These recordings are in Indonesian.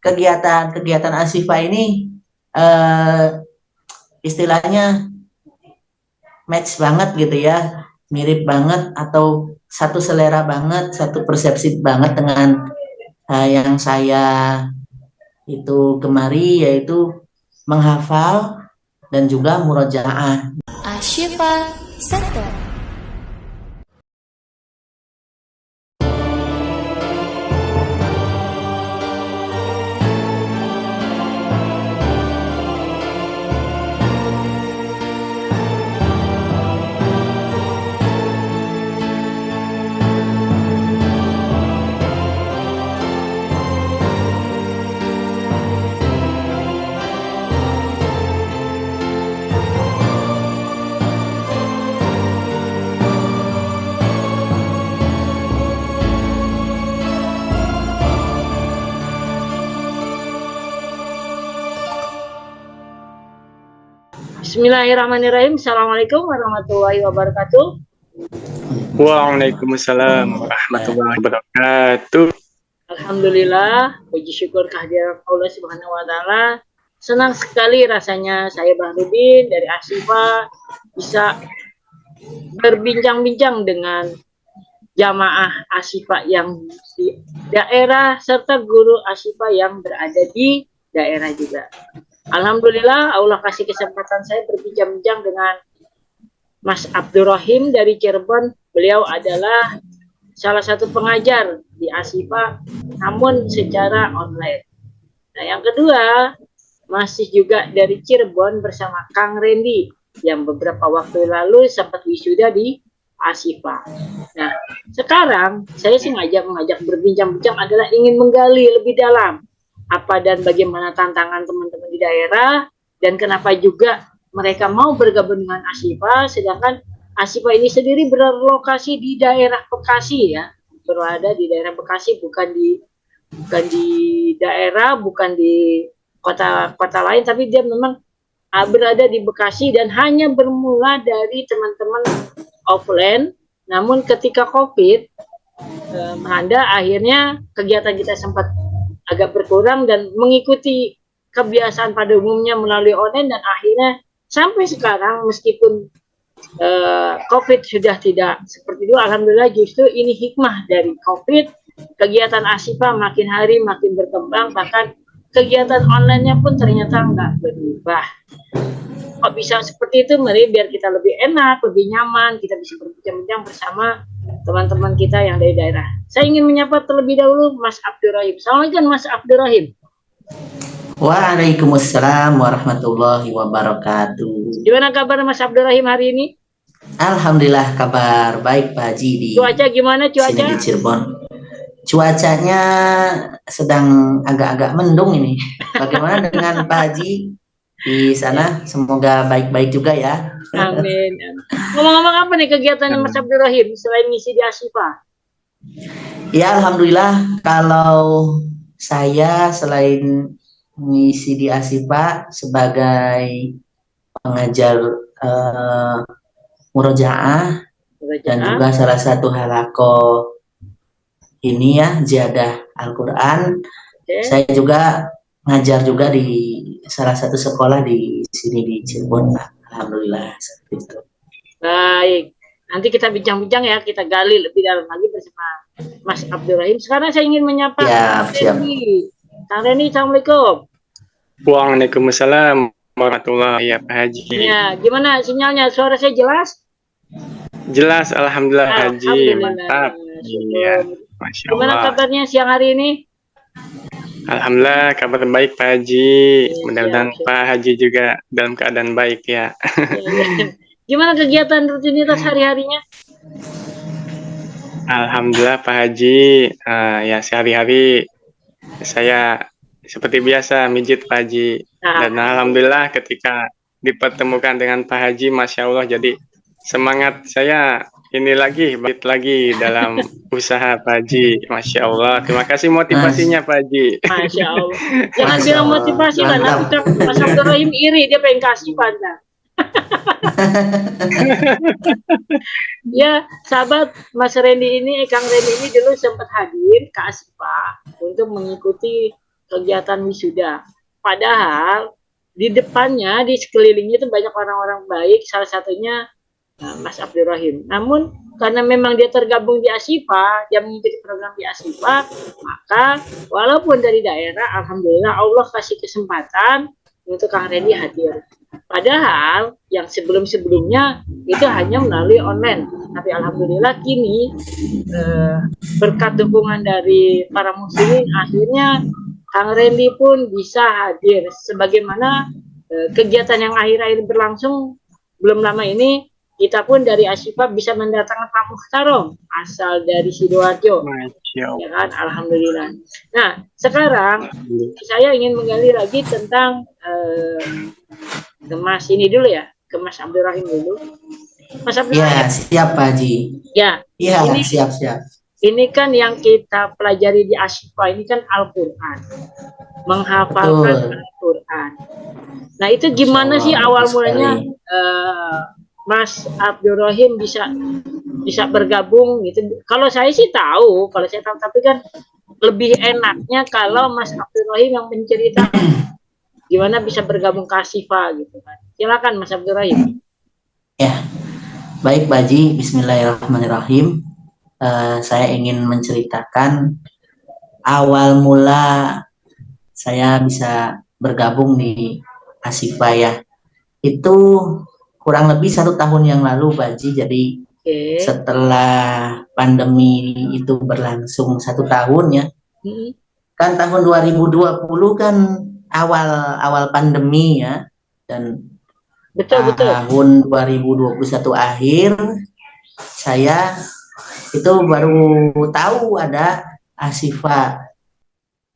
kegiatan Asyifa ini istilahnya match banget gitu ya, mirip banget atau satu selera banget, satu persepsi banget dengan yang saya itu gemari, yaitu menghafal dan juga murojaah. Asyifa Center. Bismillahirrahmanirrahim. Assalamualaikum warahmatullahi wabarakatuh. Waalaikumsalam warahmatullahi wabarakatuh. Alhamdulillah, puji syukur kehadiran Allah Subhanahu wa taala. Senang sekali rasanya saya Bahrudin dari Asyifa bisa berbincang-bincang dengan jamaah Asyifa yang di daerah serta guru Asyifa yang berada di daerah juga. Alhamdulillah, Allah kasih kesempatan saya berbincang-bincang dengan Mas Abdurrahim dari Cirebon. Beliau adalah salah satu pengajar di Asyifa, namun secara online. Nah, yang kedua, masih juga dari Cirebon bersama Kang Randy, yang beberapa waktu lalu sempat wisuda di Asyifa. Nah, sekarang saya sih mengajak berbincang-bincang adalah ingin menggali lebih dalam apa dan bagaimana tantangan teman-teman di daerah, dan kenapa juga mereka mau bergabung dengan Asyifa, sedangkan Asyifa ini sendiri berlokasi di daerah Bekasi ya, berada di daerah Bekasi, bukan di daerah, bukan di kota lain, tapi dia memang berada di Bekasi dan hanya bermula dari teman-teman offline. Namun ketika COVID melanda, akhirnya kegiatan kita sempat agak berkurang dan mengikuti kebiasaan pada umumnya melalui online, dan akhirnya sampai sekarang meskipun COVID sudah tidak seperti itu, alhamdulillah justru ini hikmah dari COVID, kegiatan Asyifa makin hari makin berkembang, bahkan kegiatan online-nya pun ternyata nggak berubah. Kok bisa seperti itu? Mari biar kita lebih enak, lebih nyaman, kita bisa berbincang-bincang bersama teman-teman kita yang dari daerah. Saya ingin menyapa terlebih dahulu Mas Abdurrahim. Assalamualaikum Mas Abdurrahim. Waalaikumsalam warahmatullahi wabarakatuh. Gimana kabar Mas Abdurrahim hari ini? Alhamdulillah kabar baik Pak Haji. Di cuaca gimana cuaca? Sini di Cirebon. Cuacanya sedang agak-agak mendung ini. Bagaimana dengan Pak Haji di sana? Semoga baik-baik juga ya. Amin. Ngomong-ngomong, apa nih kegiatannya Mas Abdurrahim selain ngisi di Asyifa? Ya alhamdulillah, kalau saya selain ngisi di Asyifa sebagai pengajar murojaah dan juga salah satu halaqah ini ya, ziyadah Al-Quran. Saya juga ngajar juga di salah satu sekolah di sini di Cirebon, Pak. Alhamdulillah seperti itu. Baik, nanti kita bincang-bincang ya, kita gali lebih dalam lagi bersama Mas Abdurrahim. Sekarang saya ingin menyapa Kang Randy. Kang Randy, assalamualaikum. Waalaikumsalam warahmatullahi wabarakatuh. Ya, gimana sinyalnya? Suara saya jelas? Jelas, alhamdulillah Haji, mantap. Iya, Masya Allah. Gimana kabarnya siang hari ini? Alhamdulillah kabar baik Pak Haji. Mudah-mudahan Pak Haji juga dalam keadaan baik ya. Gimana kegiatan rutinitas hari-harinya? Alhamdulillah Pak Haji, ya sehari-hari saya seperti biasa mijit Pak Haji. Dan alhamdulillah ketika dipertemukan dengan Pak Haji, Masya Allah, jadi semangat saya ini lagi, balik lagi dalam usaha Pak Haji. Masya Allah. Terima kasih motivasinya Pak Haji. Masya Allah. Jangan bilang motivasi lah, nanti Mas Abdurrahim iri, dia pengen kasih pada. Ya, sahabat Mas Randy ini, Kang Randy ini dulu sempat hadir ke Asyifa untuk mengikuti kegiatan wisuda. Padahal di depannya, di sekelilingnya itu banyak orang-orang baik, salah satunya Mas Abdurrahim. Namun karena memang dia tergabung di Ashifa, dia mengikuti program di Ashifa, maka walaupun dari daerah, alhamdulillah Allah kasih kesempatan untuk Kang Randy hadir. Padahal yang sebelum-sebelumnya itu hanya melalui online. Tapi alhamdulillah kini berkat dukungan dari para muslimin, akhirnya Kang Randy pun bisa hadir. Sebagaimana kegiatan yang akhir-akhir berlangsung belum lama ini, kita pun dari Ashifa bisa mendatangkan Pak Muhtarom asal dari Sidoarjo, ya kan, alhamdulillah. Nah, sekarang saya ingin menggali lagi tentang ke Mas ini dulu ya, ke Mas Abdurrahim dulu. Mas Abdurrahim. Ya, siap Pak Haji. Ya, siap. Ini kan yang kita pelajari di Ashifa ini kan Al-Quran, menghafalkan Al-Quran. Nah, itu gimana sih awal mulanya? Mas Abdurrahim bisa bergabung gitu. Kalau saya tahu, tapi kan lebih enaknya kalau Mas Abdurrahim yang menceritakan gimana bisa bergabung ke Ashifa gitu kan. Silakan Mas Abdurrahim. Ya, baik Pak Haji, Bismillahirrahmanirrahim. Saya ingin menceritakan awal mula saya bisa bergabung di Ashifa ya. Itu kurang lebih 1 tahun yang lalu Pak Haji. Jadi setelah pandemi itu berlangsung 1 tahun ya, kan tahun 2020 kan awal pandemi ya, dan betul. Tahun 2021 akhir saya itu baru tahu ada Ashifa.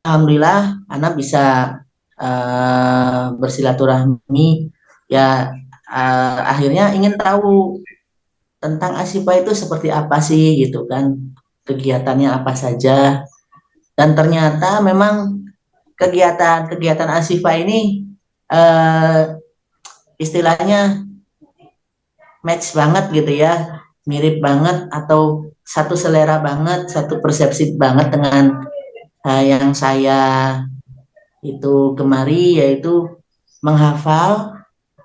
Alhamdulillah anak bisa bersilaturahmi ya. Akhirnya ingin tahu tentang Ashifa itu seperti apa sih gitu kan, kegiatannya apa saja, dan ternyata memang kegiatan Ashifa ini istilahnya match banget gitu ya, mirip banget atau satu selera banget, satu persepsi banget dengan yang saya itu gemari, yaitu menghafal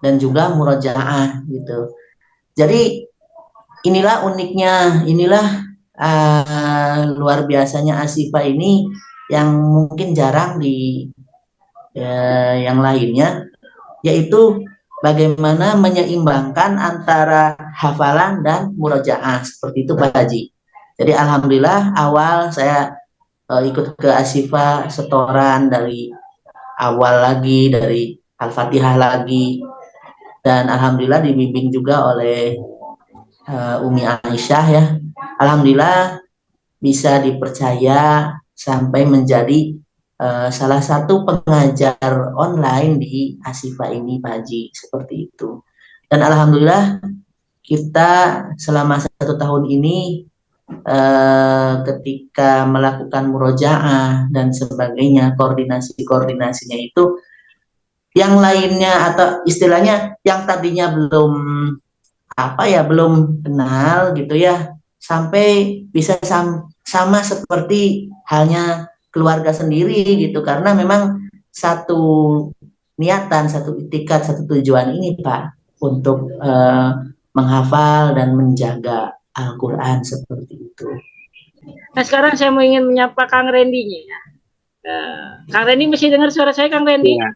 dan juga murojaah gitu. Jadi inilah uniknya, inilah luar biasanya Ashifa ini yang mungkin jarang di yang lainnya, yaitu bagaimana menyeimbangkan antara hafalan dan murojaah, seperti itu Pak Haji. Jadi alhamdulillah awal saya ikut ke Ashifa setoran dari awal lagi, dari Al-Fatihah lagi, dan alhamdulillah dibimbing juga oleh Umi Aisyah ya. Alhamdulillah bisa dipercaya sampai menjadi salah satu pengajar online di Ashifa ini Pak Haji, seperti itu. Dan alhamdulillah kita selama 1 tahun ini ketika melakukan murojaah dan sebagainya, koordinasinya itu yang lainnya atau istilahnya yang tadinya belum kenal gitu ya, sampai bisa sama seperti halnya keluarga sendiri gitu, karena memang satu niatan, satu itikat, satu tujuan ini Pak, untuk menghafal dan menjaga Al-Quran, seperti itu. Nah sekarang saya mau ingin menyapa Kang Randy-nya ya. Kang Randy masih dengar suara saya Kang Randy? Ya.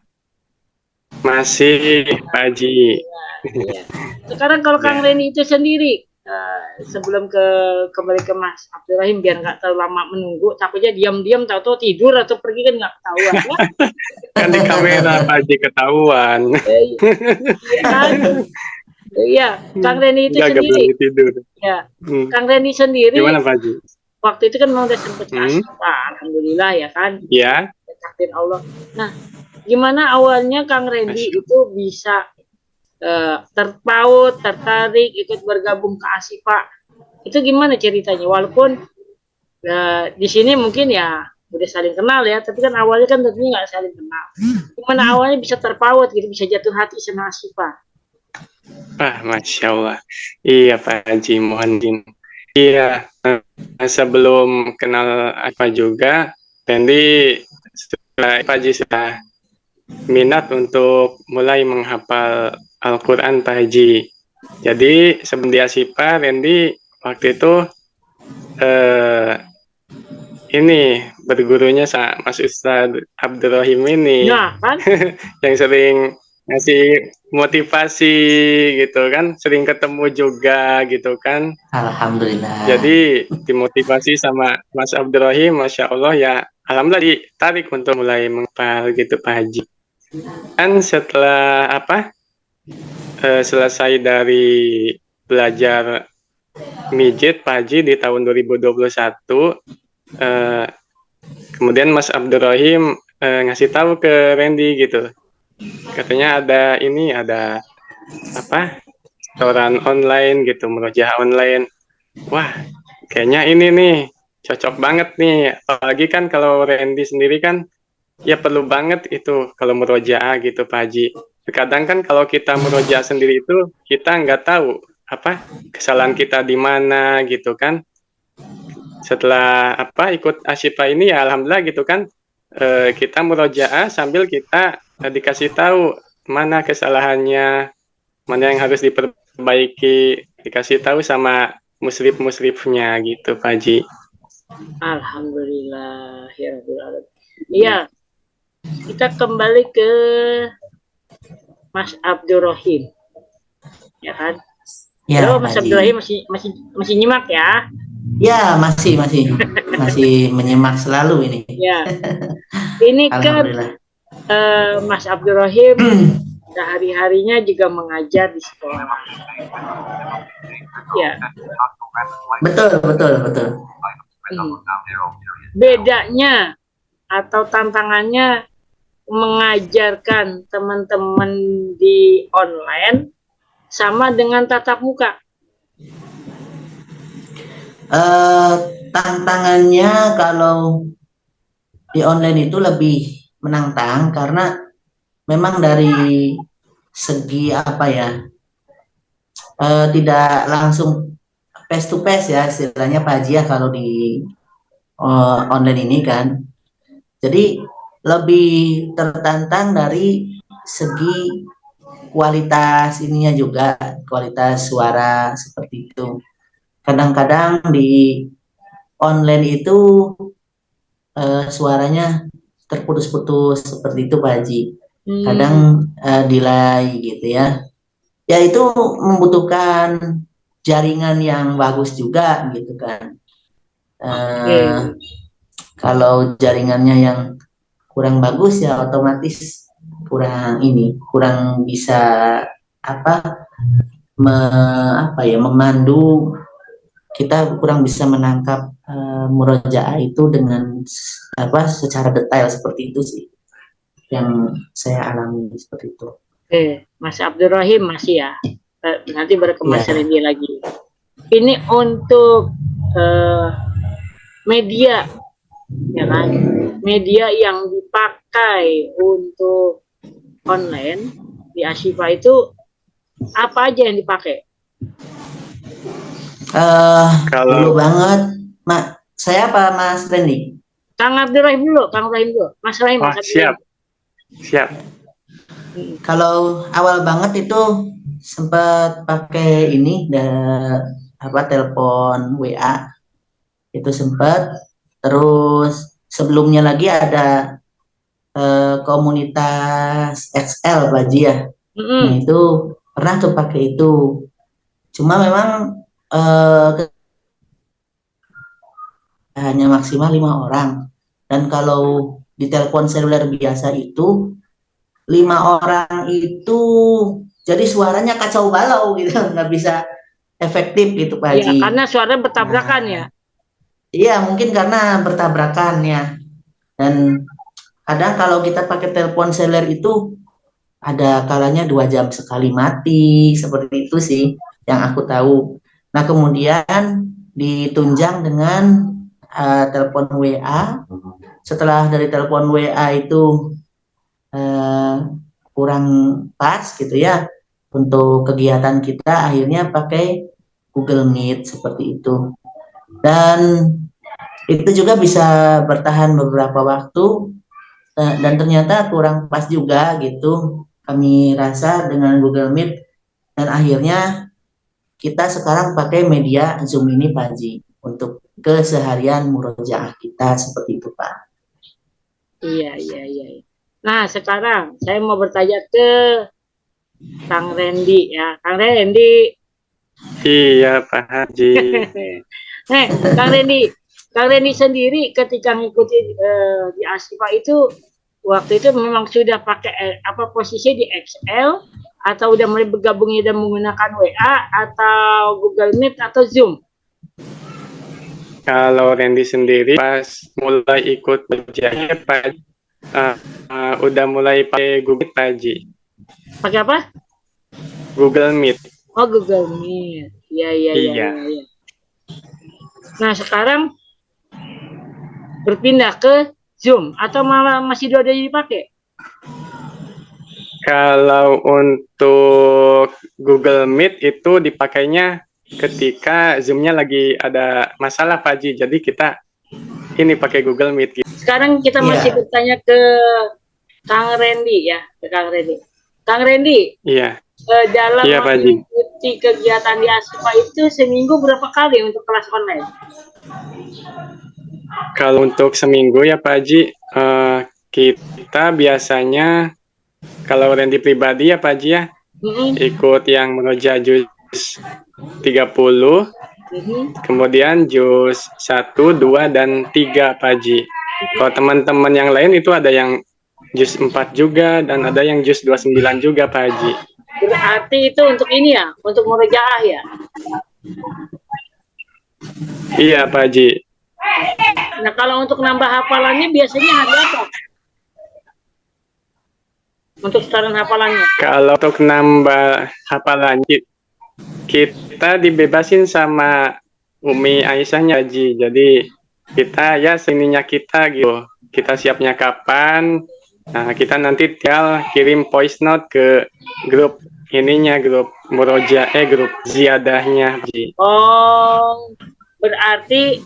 Masih Pak Haji. Ya. Sekarang kalau Kang Randy itu sendiri, sebelum kembali ke Mas Abdurrahim biar nggak terlalu lama menunggu, takutnya diam-diam tahu-tahu tidur atau pergi kan nggak ketahuan ya? Kan di kamera Pak Haji ketahuan. Iya, Kang Randy itu sendiri. Tidur. Ya, Kang Randy sendiri. Gimana Pak Haji? Waktu itu kan mau udah sempet kasih Pak, alhamdulillah ya kan. Iya. Takdir Allah. Nah, gimana awalnya Kang Randy itu bisa terpaut, tertarik, ikut bergabung ke Ashifa? Itu gimana ceritanya? Walaupun di sini mungkin ya udah saling kenal ya, tapi kan awalnya kan tentunya nggak saling kenal. Gimana awalnya bisa terpaut gitu, bisa jatuh hati sama Ashifa? Masya Allah. Iya Pak Haji, mohon izin. Iya, sebelum kenal apa juga, Randy Pak Haji sudah minat untuk mulai menghafal Al-Quran Pak Haji. Jadi sebelum di Asipa, Randy waktu itu ini bergurunya sama Mas Ustadz Abdurrahim ini, Nah, kan? yang sering ngasih motivasi gitu kan, sering ketemu juga gitu kan. Alhamdulillah. Jadi dimotivasi sama Mas Abdurrahim, Masya Allah ya, alhamdulillah ditarik untuk mulai menghafal gitu Pak Haji. Dan setelah selesai dari belajar mijit Pak Haji di tahun 2021, kemudian Mas Abdurrahim ngasih tahu ke Randy gitu, katanya ada setoran online gitu, murojaah online. Wah, kayaknya ini nih cocok banget nih, apalagi kan kalau Randy sendiri kan ya perlu banget itu kalau murojaah gitu Pak Haji. Kadang kan kalau kita murojaah sendiri itu kita nggak tahu kesalahan kita di mana gitu kan. Setelah ikut Asyifa ini ya alhamdulillah gitu kan, kita murojaah sambil kita dikasih tahu mana kesalahannya, mana yang harus diperbaiki, dikasih tahu sama musrif-musrifnya gitu Pak Haji. Alhamdulillah ya Rabbil Alamin. Iya, kita kembali ke Mas Abdurrahim, ya kan? Ya, Halo Mas Haji. Abdurrahim, masih nyimak ya? Ya, masih menyimak selalu ini. Ya, ini kan Mas Abdurrahim sehari-harinya juga mengajar di sekolah. Ya. Betul. Bedanya atau tantangannya mengajarkan teman-teman di online sama dengan tatap muka. Tantangannya kalau di online itu lebih menantang karena memang dari segi tidak langsung face to face ya istilahnya Pak Haji ya kalau di online ini kan. Jadi lebih tertantang dari segi kualitas ininya juga, kualitas suara seperti itu. Kadang-kadang di online itu suaranya terputus-putus seperti itu Pak Haji. Kadang delay gitu ya. Ya itu membutuhkan jaringan yang bagus juga gitu kan. Kalau jaringannya yang kurang bagus ya otomatis kurang bisa memandu, kita kurang bisa menangkap murojaah itu dengan secara detail seperti itu sih yang saya alami seperti itu. Mas Abdurrahim masih ya, nanti berkemas Randy lagi. Ini untuk media, ya kan? Media yang dipakai untuk online di Asyifa itu apa aja yang dipakai? Dulu banget, saya apa Mas Randy? Kang Abdurrahim dulu, Mas Rahim. Siap. Kalau awal banget itu sempat pakai ini telepon WA itu sempat, terus sebelumnya lagi ada komunitas XL Pak Haji ya. Nah itu pernah tuh pakai itu, cuma memang hanya maksimal 5 orang, dan kalau di telepon seluler biasa itu 5 orang itu jadi suaranya kacau balau gitu, nggak bisa efektif gitu Pak Haji. Ya, karena suaranya bertabrakan ya. Iya, mungkin karena bertabrakan ya. Dan kadang kalau kita pakai telepon seluler itu ada kalanya 2 jam sekali mati, seperti itu sih yang aku tahu. Nah kemudian ditunjang dengan telepon WA. Setelah dari telepon WA itu kurang pas gitu ya untuk kegiatan kita, akhirnya pakai Google Meet seperti itu. Dan itu juga bisa bertahan beberapa waktu, dan ternyata kurang pas juga gitu kami rasa dengan Google Meet, dan akhirnya kita sekarang pakai media Zoom ini Pak Haji untuk keseharian murojaah kita seperti itu Pak. Iya. Nah sekarang saya mau bertanya ke Kang Randy ya. Kang Randy. Iya Pak Haji. Kang Randy sendiri ketika ngikuti di Asifa itu waktu itu memang sudah pakai posisi di Excel atau udah mulai bergabungnya dan menggunakan WA atau Google Meet atau Zoom? Kalau Randy sendiri pas mulai ikut berjaya Pak, udah mulai pakai Google Meet Pak Haji. Pakai apa? Google Meet. Oh Google Meet. Iya. Nah sekarang berpindah ke Zoom atau malah masih dua-duanya dipakai? Kalau untuk Google Meet itu dipakainya ketika Zoom-nya lagi ada masalah Pak Haji. Jadi kita ini pakai Google Meet. Sekarang kita masih bertanya ke Kang Randy ya, Kang Randy. Iya. Dalam mengikuti kegiatan di Asifa itu seminggu berapa kali untuk kelas online? Kalau untuk seminggu ya Pak Haji, kita biasanya kalau Randy pribadi ya Pak Haji ya, ikut yang meroja juz 30, kemudian juz 1, 2, dan 3 Pak Haji. Kalau teman-teman yang lain itu ada yang juz 4 juga, dan ada yang juz 29 juga Pak Haji. Berarti itu untuk ini ya, untuk murojaah ya? Iya Pak Haji. Nah kalau untuk nambah hafalannya biasanya hari apa? Untuk setoran hafalannya? Kalau untuk nambah hafalannya, kita dibebasin sama Umi Aisyahnya Haji. Jadi kita ya seninya kita gitu. Kita siapnya kapan? Nah kita nanti tinggal kirim voice note ke grup ininya, grup grup ziyadahnya Haji. Oh, berarti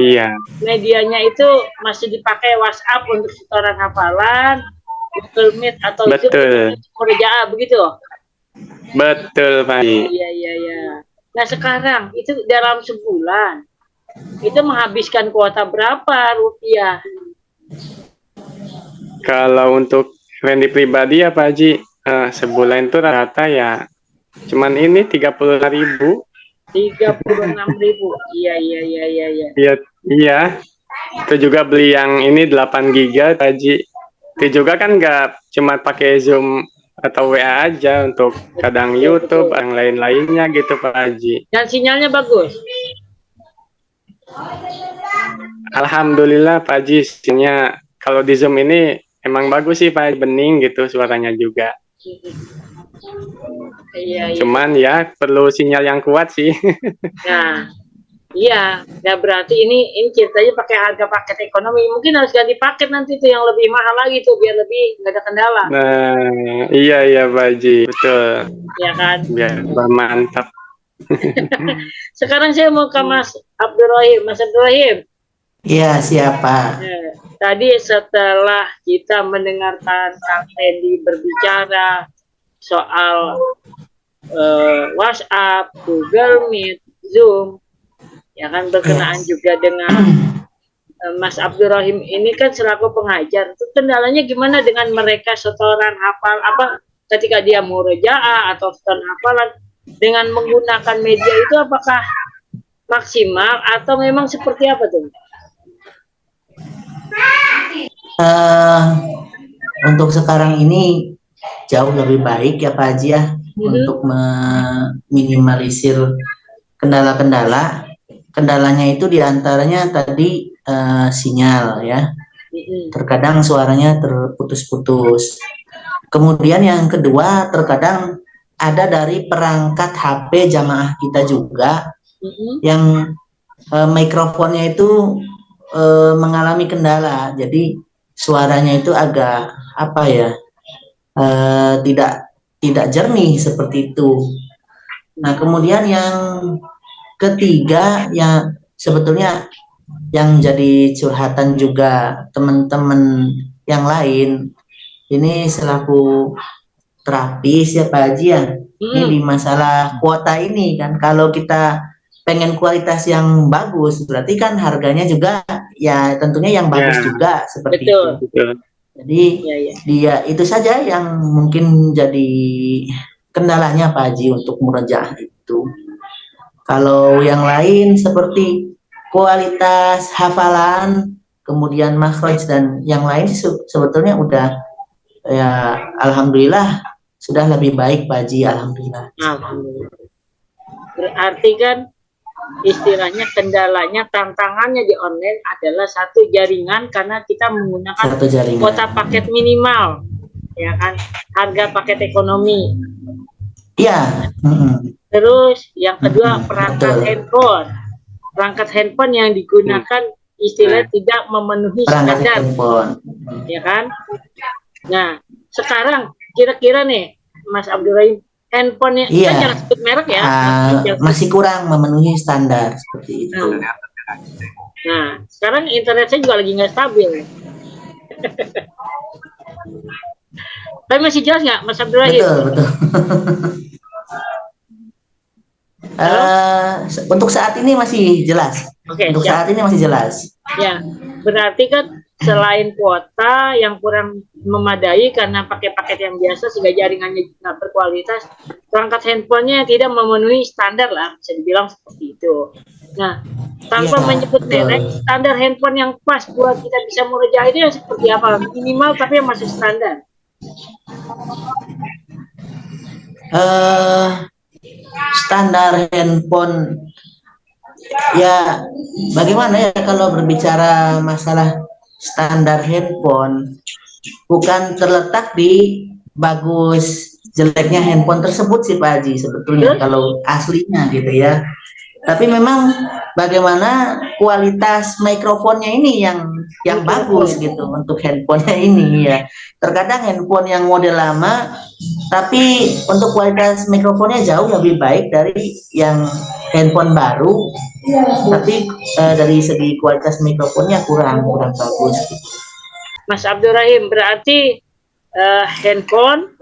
iya. Medianya itu masih dipakai WhatsApp untuk setoran hafalan, Google Meet atau Zoom murojaah begitu? Betul Pak. Iya. Nah sekarang itu dalam sebulan itu menghabiskan kuota berapa rupiah? Kalau untuk Randy pribadi ya Pak Haji, sebulan itu rata ya cuman ini 36.000. 36.000. Iya. Itu juga beli yang ini 8 GB Pak Haji. Itu juga kan nggak cuma pakai Zoom atau WA aja, untuk kadang YouTube, yang lain-lainnya gitu Pak Haji. Dan sinyalnya bagus? Alhamdulillah Pak Haji, sinyalnya kalau di Zoom ini emang bagus sih Pak Haji, bening gitu suaranya juga. Iya. Cuman ya perlu sinyal yang kuat sih. Nah, iya. Ya berarti ini ceritanya pakai harga paket ekonomi. Mungkin harus ganti paket nanti tuh yang lebih mahal lagi tuh biar lebih nggak ada kendala. Nah, iya Pak Haji, betul. Iya kan? Biar mantap. Sekarang saya mau ke Mas Abdurrahim. Mas Abdurrahim. Iya, siapa? Tadi setelah kita mendengarkan Kang Randy berbicara soal WhatsApp, Google Meet, Zoom, ya kan berkenaan juga dengan Mas Abdurrahim ini kan selaku pengajar. Itu kendalanya gimana dengan mereka setoran hafal ketika dia murojaah atau setoran hafalan dengan menggunakan media itu, apakah maksimal atau memang seperti apa tuh? Untuk sekarang ini jauh lebih baik ya Pak Haji ya, untuk meminimalisir kendala-kendala. Kendalanya itu diantaranya tadi sinyal ya, terkadang suaranya terputus-putus. Kemudian yang kedua, terkadang ada dari perangkat HP jamaah kita juga yang mikrofonnya itu mengalami kendala, jadi suaranya itu agak tidak jernih seperti itu. Nah kemudian yang ketiga yang sebetulnya yang jadi curhatan juga teman-teman yang lain. Ini selaku terapis ya Pak Haji ya. Ini di masalah kuota ini kan, kalau kita pengen kualitas yang bagus, berarti kan harganya juga ya tentunya yang bagus juga seperti itu. Jadi dia itu saja yang mungkin jadi kendalanya Pak Haji untuk murojaah itu. Kalau yang lain seperti kualitas hafalan, kemudian makhraj dan yang lain sebetulnya udah ya alhamdulillah sudah lebih baik Pak Haji, alhamdulillah. Alhamdulillah. Berarti kan istilahnya kendalanya, tantangannya di online adalah satu jaringan, karena kita menggunakan kuota paket minimal, ya kan, harga paket ekonomi. Iya. Terus yang kedua perangkat handphone. Perangkat handphone yang digunakan istilah tidak memenuhi standar, ya kan. Nah sekarang kira-kira nih Mas Abdurrahim, handphonenya kita jangan sebut merek ya, masih kurang memenuhi standar seperti itu. Nah sekarang internet saya juga lagi nggak stabil. Tapi masih jelas nggak Mas Abdurrahim? Betul. Untuk saat ini masih jelas. Untuk saat ini masih jelas. Ya, berarti kan selain kuota yang kurang memadai karena pakai paket yang biasa sehingga jaringannya nggak berkualitas, perangkat handphonenya tidak memenuhi standar lah, bisa dibilang seperti itu. Nah, tanpa menyebut merek, standar handphone yang pas buat kita bisa murojaah itu yang seperti apa? Minimal tapi yang masuk standar. Standar handphone ya bagaimana ya kalau berbicara masalah standar handphone, bukan terletak di bagus jeleknya handphone tersebut sih Pak Haji sebetulnya kalau aslinya gitu ya, tapi memang bagaimana kualitas mikrofonnya ini yang bagus gitu untuk handphonenya ini ya. Terkadang handphone yang model lama tapi untuk kualitas mikrofonnya jauh lebih baik dari yang handphone baru, tapi dari segi kualitas mikrofonnya kurang bagus. Mas Abdurrahim, berarti handphone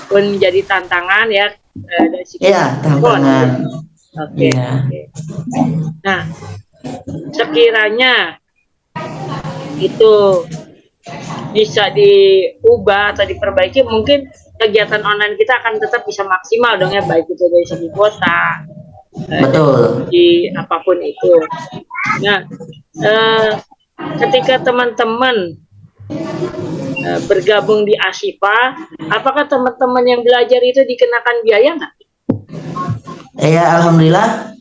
pun menjadi tantangan ya dari segi tantangan. Oke. Nah, sekiranya itu bisa diubah atau diperbaiki, mungkin kegiatan online kita akan tetap bisa maksimal dong ya, baik itu dari segi kuota, di apapun itu. Nah, ketika teman-teman bergabung di Ashifa, apakah teman-teman yang belajar itu dikenakan biaya nggak? Ya, alhamdulillah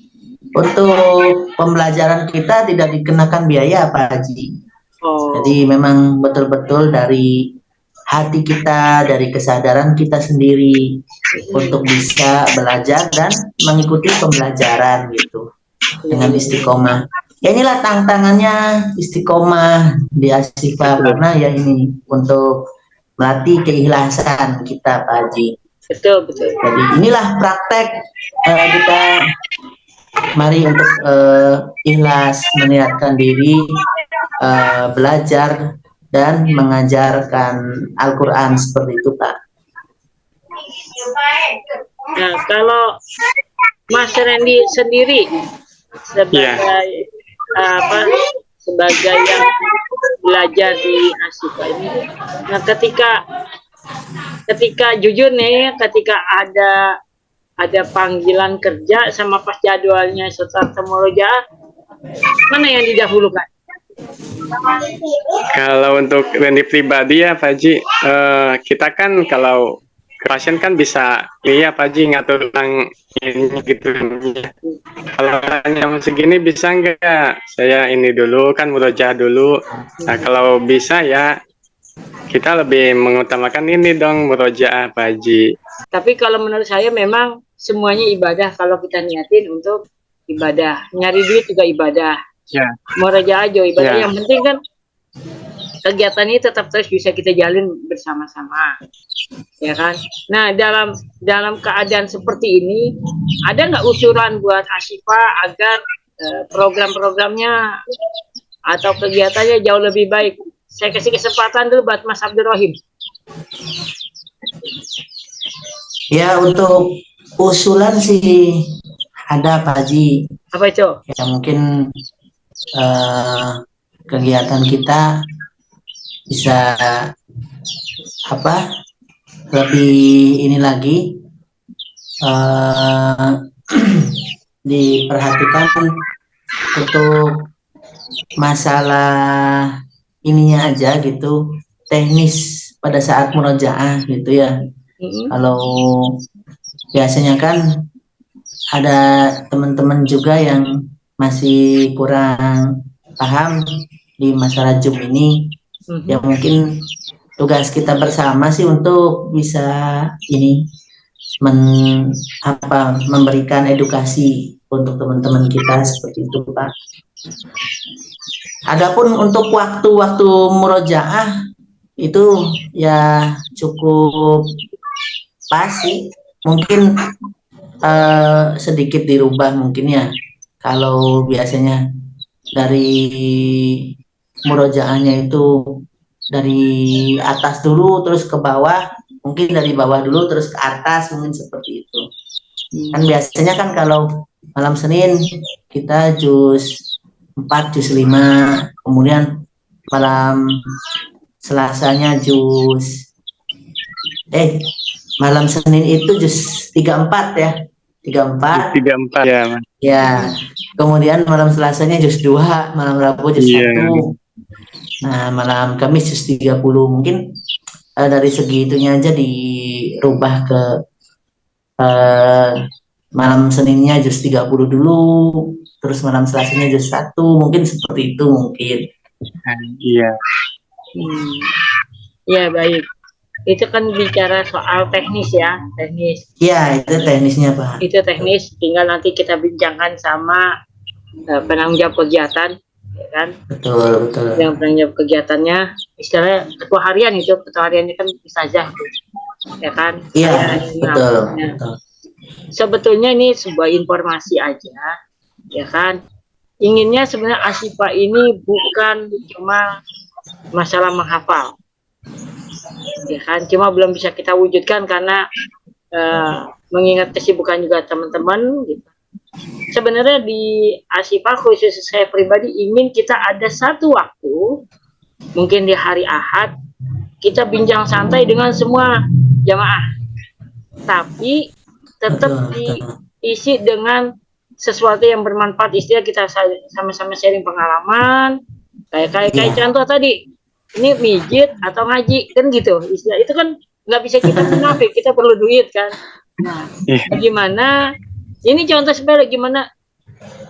untuk pembelajaran kita tidak dikenakan biaya Pak Haji. Jadi memang betul-betul dari hati kita, dari kesadaran kita sendiri untuk bisa belajar dan mengikuti pembelajaran gitu dengan istiqomah. Ya inilah tantangannya istiqomah di Ashifa, karena ya ini untuk melatih keikhlasan kita Pak Haji. Betul. Jadi inilah praktek kita, mari untuk ikhlas meniatkan diri belajar dan mengajarkan Al-Quran seperti itu Pak. Nah, kalau Mas Randy sendiri sebagai sebagai yang belajar di Ashifa ini, nah ketika jujur nih, ketika ada panggilan kerja sama pas jadwalnya setelah murojaah, mana yang didahulukan? Kalau untuk Randy pribadi ya Pak Haji, kita kan kalau pasien kan bisa Pak Haji ngatur tentang ini gitu. Kalau yang segini bisa enggak? Saya ini dulu kan murojaah dulu. Nah kalau bisa ya kita lebih mengutamakan ini dong, murojaah Pak Haji. Tapi kalau menurut saya memang semuanya ibadah kalau kita niatin untuk ibadah. Nyari duit juga ibadah. Murojaah aja ibadah. Yang penting kan kegiatan ini tetap terus bisa kita jalin bersama-sama, ya kan. Nah dalam keadaan seperti ini, ada nggak usulan buat Ashifa agar program-programnya atau kegiatannya jauh lebih baik? saya kasih kesempatan dulu buat Mas Abdurrahim. Ya, untuk usulan sih ada Pak Haji. Apa itu? Ya mungkin kegiatan kita bisa lebih ini lagi diperhatikan untuk masalah ininya aja gitu, teknis pada saat murojaah gitu ya. Kalau biasanya kan ada teman-teman juga yang masih kurang paham di masalah Zoom ini, ya mungkin tugas kita bersama sih untuk bisa ini memberikan edukasi untuk teman-teman kita seperti itu, Pak. Adapun untuk waktu-waktu murojaah itu ya cukup pas sih, mungkin sedikit dirubah mungkin ya. Kalau biasanya dari murojaahnya itu dari atas dulu terus ke bawah, mungkin dari bawah dulu terus ke atas, mungkin seperti itu. Kan biasanya kan kalau malam Senin kita juz 4, juz 5, kemudian malam Selasanya malam Senin itu juz 34 ya. 34 ya. Ya. Kemudian malam Selasanya juz 2, malam Rabu juz 1. Nah, malam Kamis juz 30. Mungkin dari segi itunya aja dirubah ke malam Seninnya juz 30 dulu, terus malam Selasanya juz 1, mungkin seperti itu mungkin. Iya. Ya, baik. Itu kan bicara soal teknis ya, teknis. Iya, itu teknisnya, Pak. Itu teknis, tinggal nanti kita bincangkan sama penanggung jawab kegiatan, ya kan? Betul. Yang penanggung jawab kegiatannya, istilahnya ketua harian itu, ketua hariannya kan Ustazah, ya kan? Iya, betul. Sebetulnya ini sebuah informasi aja, ya kan? Inginnya sebenarnya Asyifa ini bukan cuma masalah menghafal, ya kan? Cuma belum bisa kita wujudkan karena mengingat kesibukan juga teman-teman gitu. Sebenarnya di Asyifa khusus saya pribadi ingin kita ada satu waktu, mungkin di hari Ahad, kita bincang santai dengan semua jamaah, tapi tetap diisi dengan sesuatu yang bermanfaat. Istilah kita sama-sama sharing pengalaman, kayak contoh tadi, ini mijit atau ngaji kan gitu. Istilah itu kan nggak bisa kita munafik, kita perlu duit kan. Nah, bagaimana? Ini contoh sebenarnya gimana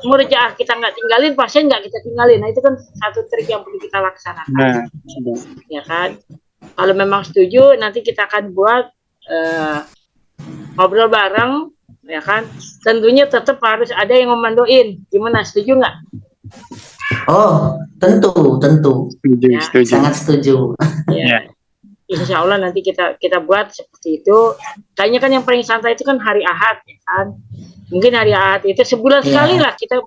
murojaah kita nggak tinggalin, pasien nggak kita tinggalin. Nah, itu kan satu trik yang perlu kita laksanakan. Ya kan? Kalau memang setuju, nanti kita akan buat ngobrol bareng, ya kan? Tentunya tetap harus ada yang memandoin. Gimana, setuju nggak? Oh, tentu. Ya, setuju. Sangat setuju. Ya. Insya Allah nanti kita buat seperti itu. Kayaknya kan yang paling santai itu kan hari Ahad, ya kan? Mungkin hari Ahad itu sebulan sekali lah kita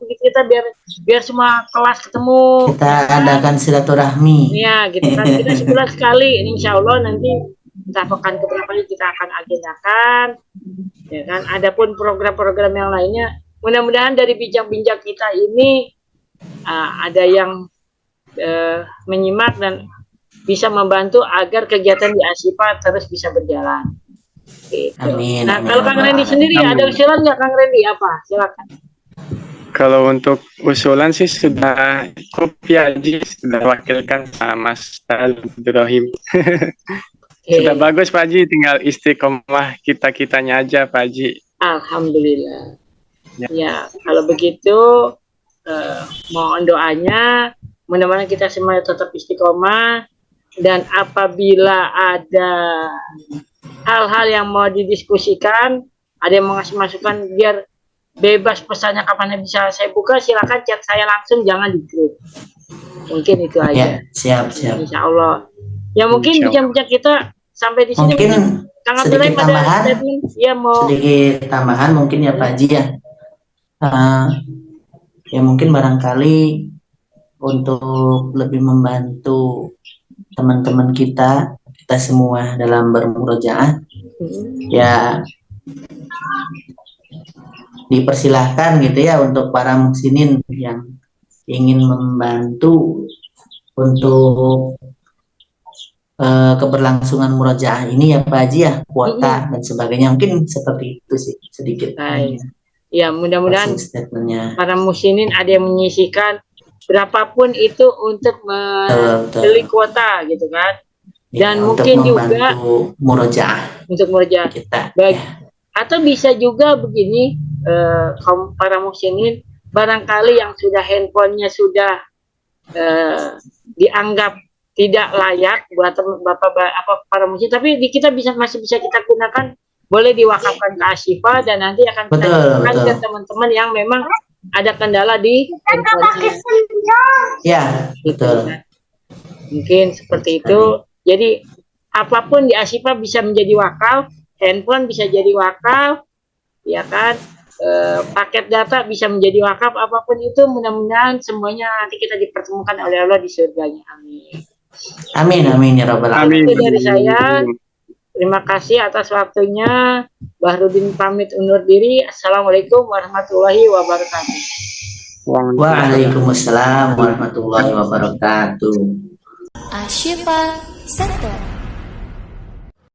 biar semua kelas ketemu. Kita adakan silaturahmi. Iya, gitu kan. Kita sebulan sekali. Insya Allah nanti entah pekan keberapa kita akan agendakan, ya kan? Adapun program-program yang lainnya, mudah-mudahan dari bincang-bincang kita ini ada yang menyimak dan bisa membantu agar kegiatan di Asyifa terus bisa berjalan. Gitu. Amin. Nah, kalau Kang Randy sendiri ada usulan nggak, Kang Randy? Apa? Silakan. Kalau untuk usulan sih sudah cukup ya, Haji, sudah wakilkan Mas Abdurrahim. Sudah bagus Pak Haji, tinggal istiqomah kita-kitanya aja Pak Haji. Alhamdulillah. Ya, kalau begitu mohon doanya, mudah-mudahan kita semua tetap istiqomah, dan apabila ada hal-hal yang mau didiskusikan, ada yang mau ngasih masukan, biar bebas pesannya kapan bisa saya buka, silakan chat saya langsung, jangan di grup. Mungkin itu aja. Ya, siap. Insya Allah. Ya mungkin bincang-bincang kita sampai di sini. Mungkin sedikit tambahan. Ya, mau sedikit tambahan mungkin ya Pak Haji ya. Ya mungkin barangkali untuk lebih membantu teman-teman kita semua dalam bermurojaah, ya dipersilahkan gitu ya untuk para muhsinin yang ingin membantu untuk keberlangsungan murojaah ini ya Pak Haji ya, kuota dan sebagainya, mungkin seperti itu sih sedikit. Ya, mudah-mudahan para muhsinin ada yang menyisihkan berapapun itu untuk membeli kuota gitu kan. Dan ya, mungkin juga murojaah untuk murojaah kita. Atau bisa juga begini, para muhsinin barangkali yang sudah handphonenya sudah dianggap tidak layak buat para muhsin, tapi kita masih bisa kita gunakan, boleh diwakafkan ke Ashifa dan nanti akan kita gunakan ke teman-teman yang memang ada kendala di handphonenya. Ya, betul. Mungkin seperti itu. Jadi apapun di Ashifa bisa menjadi wakaf, handphone bisa jadi wakaf, ya kan? Paket data bisa menjadi wakaf, apapun itu, mudah-mudahan semuanya nanti kita dipertemukan oleh Allah di surganya. Amin. Amin, amin ya rabbal alamin. Itu dari saya. Terima kasih atas waktunya. Bahrudin pamit undur diri. Assalamualaikum warahmatullahi wabarakatuh. Waalaikumsalam warahmatullahi wabarakatuh. Ashifa Center.